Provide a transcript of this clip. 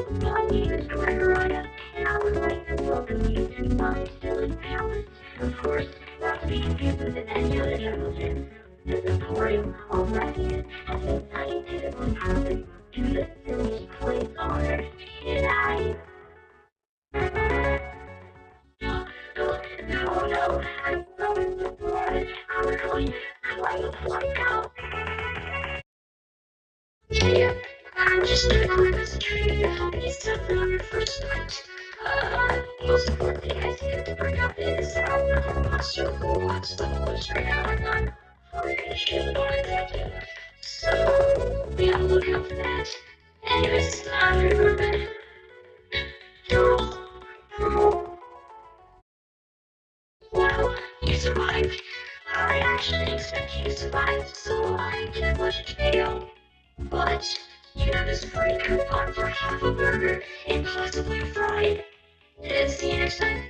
My name is Regretevator, and I would like to welcome you to my silly palace. Of course, not to be confused with any other jungle gym. This emporium of refuge has been scientifically proven to be the silliest place on earth, and no, I'm going to blood. I'm like a flight out. Yeah, I'm just gonna concentrate on these stuff on your first night. Most importantly, I think to bring up is our monster who wants to push right now and I'm pretty sure about it. So, be on the lookout for that. Anyways, I'm Ruben. Well, you survived. I actually expect you to survive, so I didn't push it to fail. But you have this free coupon for half a burger and possibly a fry. See you next time.